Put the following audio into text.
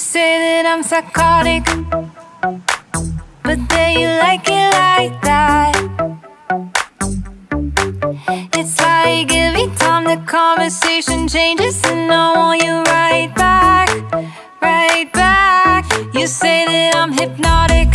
say that I'm psychotic, but then you like it like that. It's like every time the conversation changes, and I want you right back, right back. You say that I'm hypnotic,